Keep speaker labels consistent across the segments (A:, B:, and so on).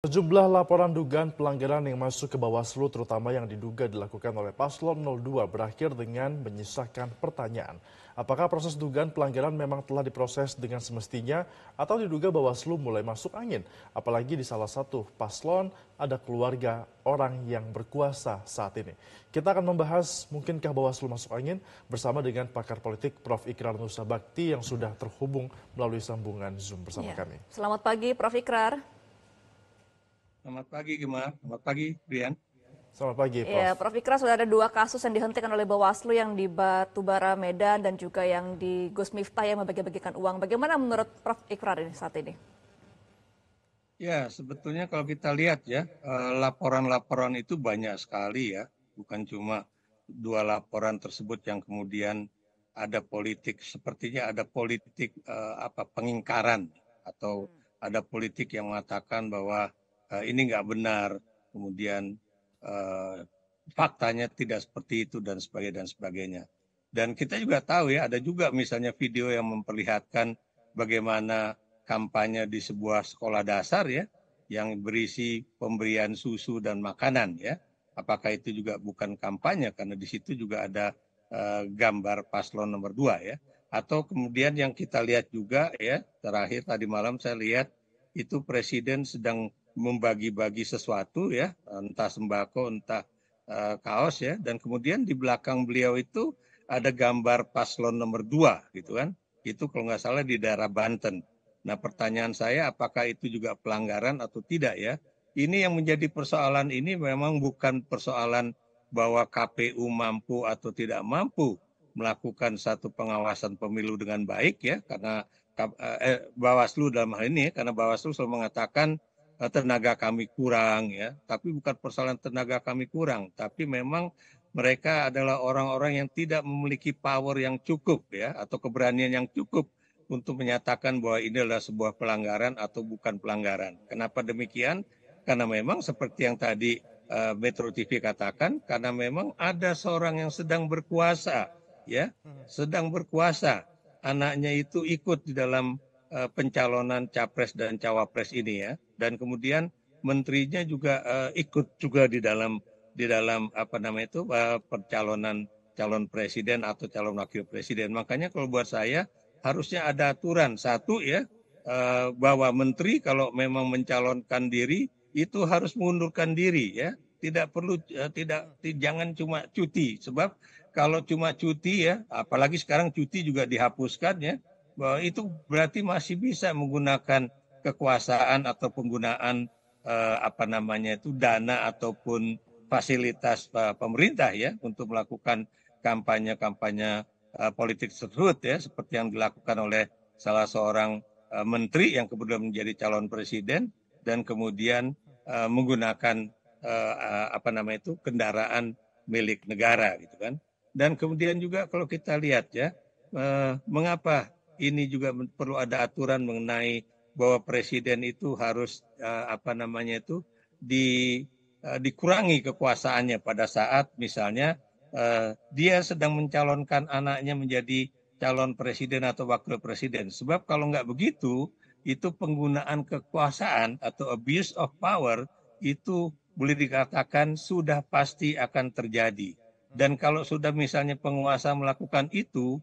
A: Sejumlah laporan dugaan pelanggaran yang masuk ke Bawaslu terutama yang diduga dilakukan oleh Paslon 02 berakhir dengan menyisakan pertanyaan. Apakah proses dugaan pelanggaran memang telah diproses dengan semestinya atau diduga Bawaslu mulai masuk angin? Apalagi di salah satu paslon ada keluarga orang yang berkuasa saat ini. Kita akan membahas mungkinkah Bawaslu masuk angin bersama dengan pakar politik Prof. Ikrar Nusa Bakti yang sudah terhubung melalui sambungan Zoom bersama
B: Ya.
A: kami.
B: Selamat pagi, Prof. Ikrar.
C: Selamat pagi, Gemma. Selamat pagi, Brian.
A: Selamat pagi, Prof.
B: Ya, Prof. Ikrar sudah ada dua kasus yang dihentikan oleh Bawaslu yang di Batubara Medan dan juga yang di Gus Miftah yang membagi-bagikan uang. Bagaimana menurut Prof. Ikrar ini saat ini?
C: Ya, sebetulnya kalau kita lihat ya, laporan-laporan itu banyak sekali ya. Bukan cuma dua laporan tersebut yang kemudian ada politik. Sepertinya ada politik pengingkaran atau ada politik yang mengatakan bahwa ini nggak benar. Kemudian faktanya tidak seperti itu dan sebagainya. Dan kita juga tahu ya, ada juga misalnya video yang memperlihatkan bagaimana kampanye di sebuah sekolah dasar ya, yang berisi pemberian susu dan makanan ya. Apakah itu juga bukan kampanye karena di situ juga ada gambar paslon nomor 2 ya. Atau kemudian yang kita lihat juga ya, terakhir tadi malam saya lihat itu presiden sedang membagi-bagi sesuatu ya, entah sembako, entah kaos ya, dan kemudian di belakang beliau itu ada gambar paslon nomor 2 gitu kan. Itu kalau nggak salah di daerah Banten. Nah, pertanyaan saya apakah itu juga pelanggaran atau tidak ya? Ini yang menjadi persoalan ini memang bukan persoalan bahwa KPU mampu atau tidak mampu melakukan satu pengawasan pemilu dengan baik ya, karena Bawaslu dalam hal ini, karena Bawaslu selalu mengatakan tenaga kami kurang ya, tapi bukan persoalan tenaga kami kurang, tapi memang mereka adalah orang-orang yang tidak memiliki power yang cukup ya, atau keberanian yang cukup untuk menyatakan bahwa ini adalah sebuah pelanggaran atau bukan pelanggaran. Kenapa demikian? Karena memang seperti yang tadi Metro TV katakan, karena memang ada seorang yang sedang berkuasa, ya, sedang berkuasa. Anaknya itu ikut di dalam pencalonan capres dan cawapres ini ya, dan kemudian menterinya juga ikut juga di dalam pencalonan calon presiden atau calon wakil presiden. Makanya kalau buat saya harusnya ada aturan satu ya, bahwa menteri kalau memang mencalonkan diri itu harus mengundurkan diri ya, tidak perlu jangan cuma cuti, sebab kalau cuma cuti ya, apalagi sekarang cuti juga dihapuskan ya, bahwa itu berarti masih bisa menggunakan kekuasaan atau penggunaan dana ataupun fasilitas pemerintah ya untuk melakukan kampanye-kampanye politik tersebut ya, seperti yang dilakukan oleh salah seorang menteri yang kemudian menjadi calon presiden dan kemudian menggunakan kendaraan milik negara gitu kan. Dan kemudian juga kalau kita lihat ya, mengapa ini juga perlu ada aturan mengenai bahwa presiden itu harus dikurangi kekuasaannya pada saat misalnya dia sedang mencalonkan anaknya menjadi calon presiden atau wakil presiden. Sebab kalau nggak begitu, itu penggunaan kekuasaan atau abuse of power itu boleh dikatakan sudah pasti akan terjadi. Dan kalau sudah misalnya penguasa melakukan itu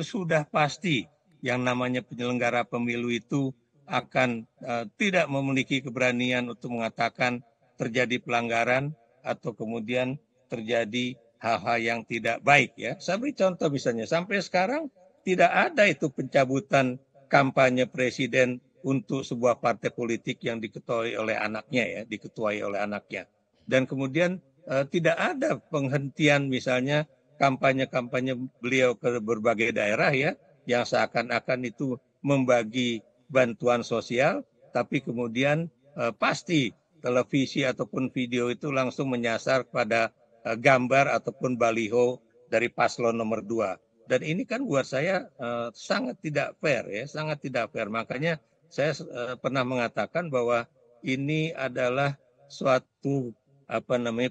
C: sudah pasti yang namanya penyelenggara pemilu itu akan tidak memiliki keberanian untuk mengatakan terjadi pelanggaran atau kemudian terjadi hal-hal yang tidak baik ya. Saya beri contoh misalnya, sampai sekarang tidak ada itu pencabutan kampanye presiden untuk sebuah partai politik yang diketuai oleh anaknya. Dan kemudian tidak ada penghentian misalnya kampanye-kampanye beliau ke berbagai daerah ya, yang seakan-akan itu membagi bantuan sosial, tapi kemudian pasti televisi ataupun video itu langsung menyasar pada gambar ataupun baliho dari paslon nomor 2. Dan ini kan buat saya sangat tidak fair ya, sangat tidak fair. Makanya saya pernah mengatakan bahwa ini adalah suatu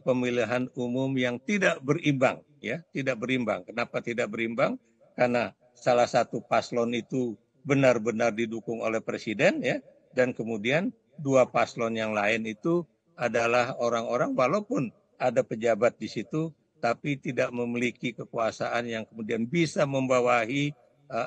C: pemilihan umum yang tidak berimbang ya, tidak berimbang. Kenapa tidak berimbang? Karena salah satu paslon itu benar-benar didukung oleh presiden ya, dan kemudian dua paslon yang lain itu adalah orang-orang walaupun ada pejabat di situ, tapi tidak memiliki kekuasaan yang kemudian bisa membawahi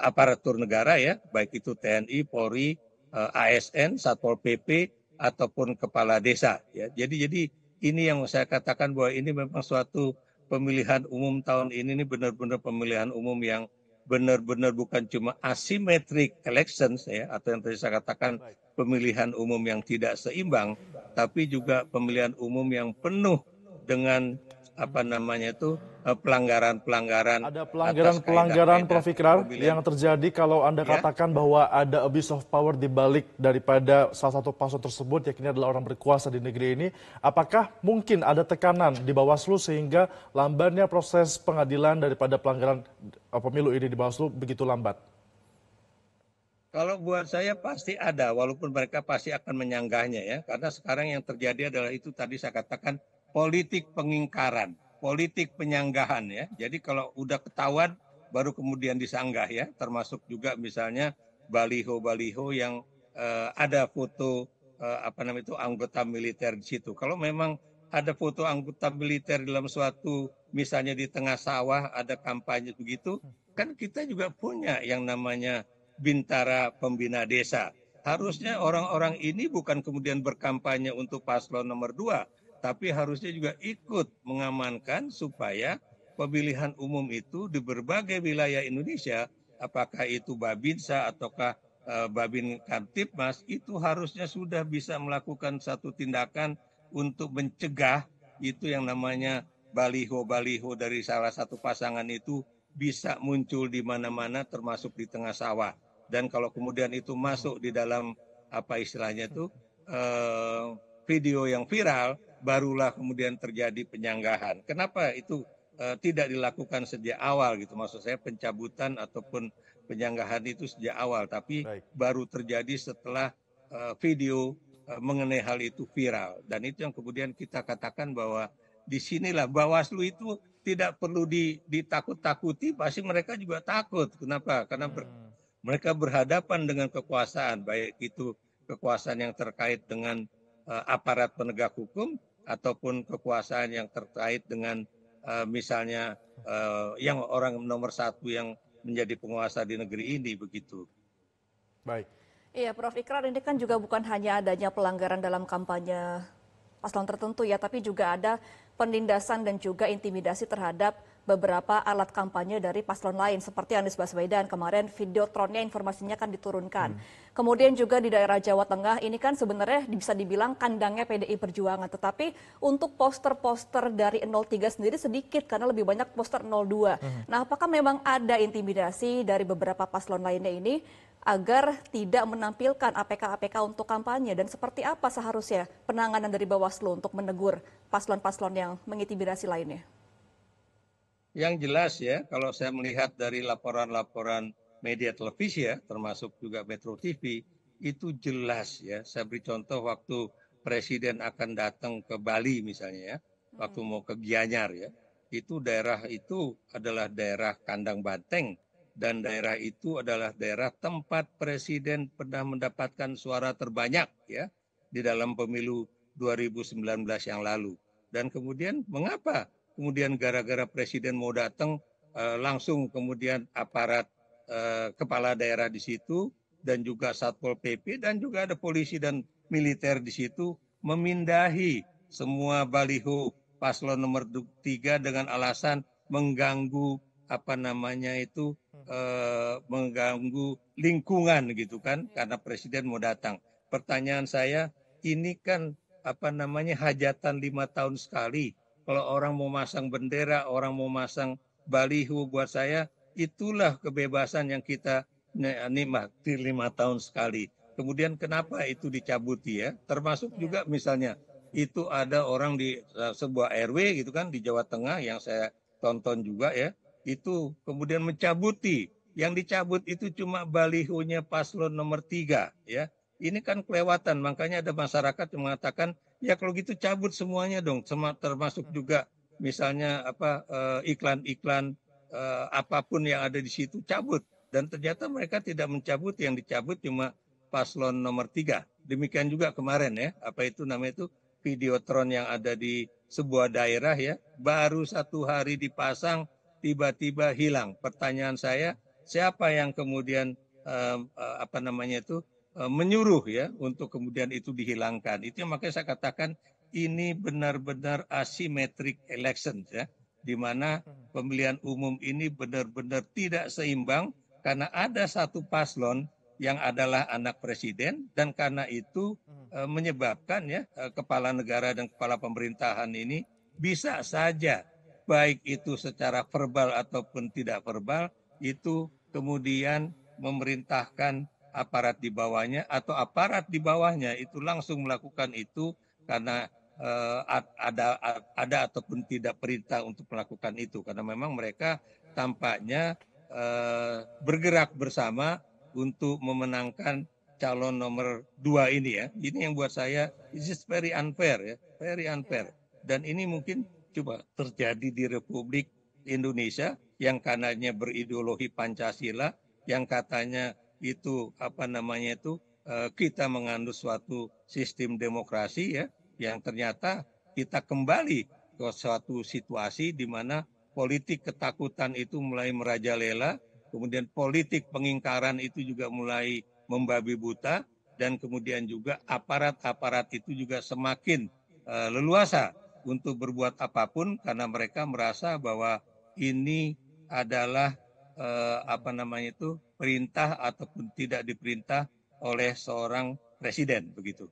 C: aparatur negara ya, baik itu TNI, Polri, ASN, Satpol PP ataupun kepala desa ya. Jadi ini yang saya katakan bahwa ini memang suatu pemilihan umum tahun ini benar-benar pemilihan umum yang benar-benar bukan cuma asymmetric elections ya, atau yang tadi saya katakan pemilihan umum yang tidak seimbang, tapi juga pemilihan umum yang penuh dengan pelanggaran-pelanggaran
A: Ada
C: atas
A: pelanggaran-pelanggaran,
C: kaedah-kaedah
A: Prof. Ikrar,
C: pemilihan.
A: yang terjadi kalau Anda
C: Ya,
A: katakan bahwa ada abuse of power di balik daripada salah satu paslon tersebut, yakni adalah orang berkuasa di negeri ini. Apakah mungkin ada tekanan di Bawaslu sehingga lambannya proses pengadilan daripada pelanggaran pemilu ini di Bawaslu begitu lambat?
C: kalau buat saya pasti ada, walaupun mereka pasti akan menyanggahnya ya, karena sekarang yang terjadi adalah itu tadi saya katakan politik pengingkaran, politik penyanggahan ya. Jadi kalau udah ketahuan baru kemudian disanggah ya, termasuk juga misalnya baliho-baliho yang ada foto anggota militer di situ. Kalau memang ada foto anggota militer dalam suatu misalnya di tengah sawah ada kampanye begitu, kan kita juga punya yang namanya Bintara Pembina Desa. Harusnya orang-orang ini bukan kemudian berkampanye untuk paslon nomor 2, tapi harusnya juga ikut mengamankan supaya pemilihan umum itu di berbagai wilayah Indonesia, apakah itu Babinsa ataukah Babin Kamtipmas, itu harusnya sudah bisa melakukan satu tindakan untuk mencegah itu yang namanya baliho-baliho dari salah satu pasangan itu bisa muncul di mana-mana termasuk di tengah sawah. Dan kalau kemudian itu masuk di dalam apa istilahnya itu video yang viral, barulah kemudian terjadi penyanggahan. Kenapa itu tidak dilakukan sejak awal gitu? Maksud saya pencabutan ataupun penyanggahan itu sejak awal, tapi baru terjadi setelah video mengenai hal itu viral. Dan itu yang kemudian kita katakan bahwa disinilah Bawaslu itu tidak perlu ditakut-takuti, pasti mereka juga takut. Kenapa? Karena mereka berhadapan dengan kekuasaan, baik itu kekuasaan yang terkait dengan aparat penegak hukum ataupun kekuasaan yang terkait dengan misalnya yang orang nomor satu yang menjadi penguasa di negeri ini begitu.
A: Baik.
B: Iya, Prof. Ikrar, ini kan juga bukan hanya adanya pelanggaran dalam kampanye paslon tertentu ya, tapi juga ada penindasan dan juga intimidasi terhadap beberapa alat kampanye dari paslon lain seperti Anies Baswedan. Kemarin videotronnya informasinya kan diturunkan. Kemudian juga di daerah Jawa Tengah ini kan sebenarnya bisa dibilang kandangnya PDI Perjuangan, tetapi untuk poster-poster dari 03 sendiri sedikit karena lebih banyak poster 02. Nah, apakah memang ada intimidasi dari beberapa paslon lainnya ini agar tidak menampilkan APK-APK untuk kampanye, dan seperti apa seharusnya penanganan dari Bawaslu untuk menegur paslon-paslon yang mengintimidasi lainnya?
C: Yang jelas ya, kalau saya melihat dari laporan-laporan media televisi ya, termasuk juga Metro TV, itu jelas ya. Saya beri contoh waktu Presiden akan datang ke Bali misalnya ya, waktu mau ke Gianyar ya, itu daerah itu adalah daerah kandang banteng, dan daerah itu adalah daerah tempat Presiden pernah mendapatkan suara terbanyak ya di dalam pemilu 2019 yang lalu. Dan kemudian mengapa? Kemudian gara-gara Presiden mau datang langsung kemudian aparat kepala daerah di situ dan juga Satpol PP dan juga ada polisi dan militer di situ memindahi semua baliho paslon nomor 3 dengan alasan mengganggu mengganggu lingkungan gitu kan, karena Presiden mau datang. Pertanyaan saya, ini kan hajatan 5 tahun sekali. Kalau orang mau masang bendera, orang mau masang baliho, buat saya itulah kebebasan yang kita nikmati 5 tahun sekali. Kemudian kenapa itu dicabuti ya? Termasuk juga misalnya itu ada orang di sebuah RW gitu kan di Jawa Tengah yang saya tonton juga ya, itu kemudian mencabuti. Yang dicabut itu cuma balihonya paslon nomor 3 ya. Ini kan kelewatan, makanya ada masyarakat yang mengatakan ya kalau gitu cabut semuanya dong, termasuk juga misalnya iklan-iklan apapun yang ada di situ cabut. Dan ternyata mereka tidak mencabut, yang dicabut cuma paslon nomor 3. Demikian juga kemarin ya, apa itu namanya itu videotron yang ada di sebuah daerah ya, baru 1 hari dipasang, tiba-tiba hilang. Pertanyaan saya, siapa yang kemudian apa namanya itu menyuruh ya untuk kemudian itu dihilangkan? Itu yang makanya saya katakan ini benar-benar asymmetric election ya, di mana pemilihan umum ini benar-benar tidak seimbang karena ada satu paslon yang adalah anak presiden dan karena itu menyebabkan ya kepala negara dan kepala pemerintahan ini bisa saja baik itu secara verbal ataupun tidak verbal itu kemudian memerintahkan aparat di bawahnya atau aparat di bawahnya itu langsung melakukan itu karena ada ataupun tidak perintah untuk melakukan itu karena memang mereka tampaknya bergerak bersama untuk memenangkan calon nomor 2 ini ya. Ini yang buat saya this is very unfair ya, very unfair. Dan ini mungkin coba terjadi di Republik Indonesia yang kanannya berideologi Pancasila, yang katanya itu apa namanya itu kita menganut suatu sistem demokrasi ya, yang ternyata kita kembali ke suatu situasi di mana politik ketakutan itu mulai merajalela. Kemudian politik pengingkaran itu juga mulai membabi buta dan kemudian juga aparat-aparat itu juga semakin leluasa untuk berbuat apapun karena mereka merasa bahwa ini adalah apa namanya itu perintah ataupun tidak diperintah oleh seorang presiden begitu.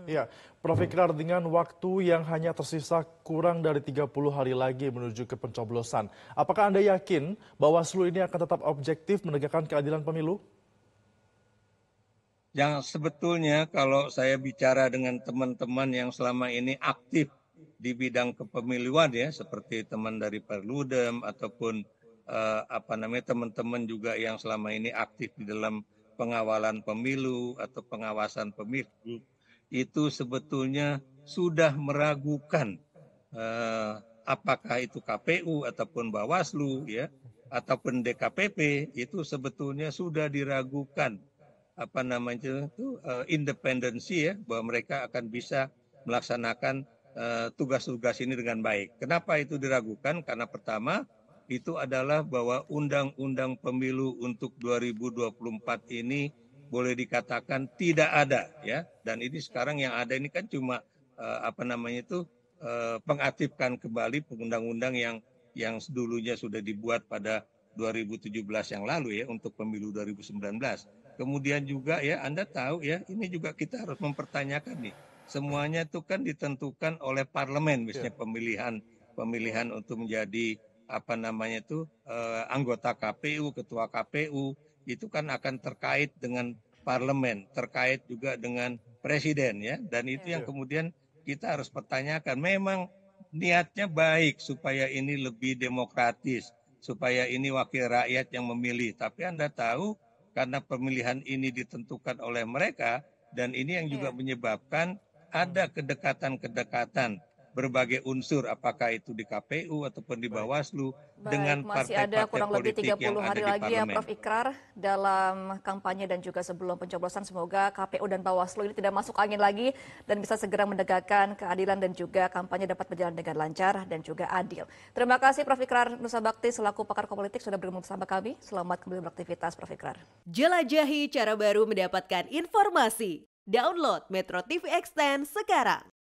A: Ya, Prof. Ikrar, dengan waktu yang hanya tersisa kurang dari 30 hari lagi menuju ke pencoblosan, apakah Anda yakin Bawaslu ini akan tetap objektif menegakkan keadilan pemilu?
C: Yang sebetulnya kalau saya bicara dengan teman-teman yang selama ini aktif di bidang kepemiluan ya, seperti teman dari Perludem ataupun apa namanya teman-teman juga yang selama ini aktif di dalam pengawalan pemilu atau pengawasan pemilu, itu sebetulnya sudah meragukan apakah itu KPU ataupun Bawaslu ya ataupun DKPP itu sebetulnya sudah diragukan apa namanya itu independensi ya bahwa mereka akan bisa melaksanakan tugas-tugas ini dengan baik. Kenapa itu diragukan? Karena pertama itu adalah bahwa undang-undang pemilu untuk 2024 ini boleh dikatakan tidak ada ya, dan ini sekarang yang ada ini kan cuma apa namanya itu pengaktifkan kembali undang-undang yang dulunya sudah dibuat pada 2017 yang lalu ya untuk pemilu 2019. Kemudian juga ya Anda tahu ya ini juga kita harus mempertanyakan nih semuanya itu kan ditentukan oleh parlemen misalnya pemilihan untuk menjadi apa namanya itu anggota KPU, ketua KPU itu kan akan terkait dengan parlemen, terkait juga dengan presiden ya. Dan itu yang kemudian kita harus pertanyakan. Memang niatnya baik supaya ini lebih demokratis, supaya ini wakil rakyat yang memilih. Tapi Anda tahu karena pemilihan ini ditentukan oleh mereka dan ini yang juga menyebabkan ada kedekatan-kedekatan berbagai unsur apakah itu di KPU ataupun di Bawaslu dengan
B: masih ada
C: partai-partai
B: kurang lebih
C: politik
B: 30
C: yang ada
B: hari
C: di
B: lagi ya
C: parlemen.
B: Prof. Ikrar dalam kampanye dan juga sebelum pencoblosan. Semoga KPU dan Bawaslu ini tidak masuk angin lagi dan bisa segera menegakkan keadilan dan juga kampanye dapat berjalan dengan lancar dan juga adil. Terima kasih Prof. Ikrar Nusa Bakti selaku pakar politik sudah bergabung bersama kami. Selamat kembali beraktivitas Prof. Ikrar.
D: Jelajahi cara baru mendapatkan informasi. Download Metro TV Extend sekarang.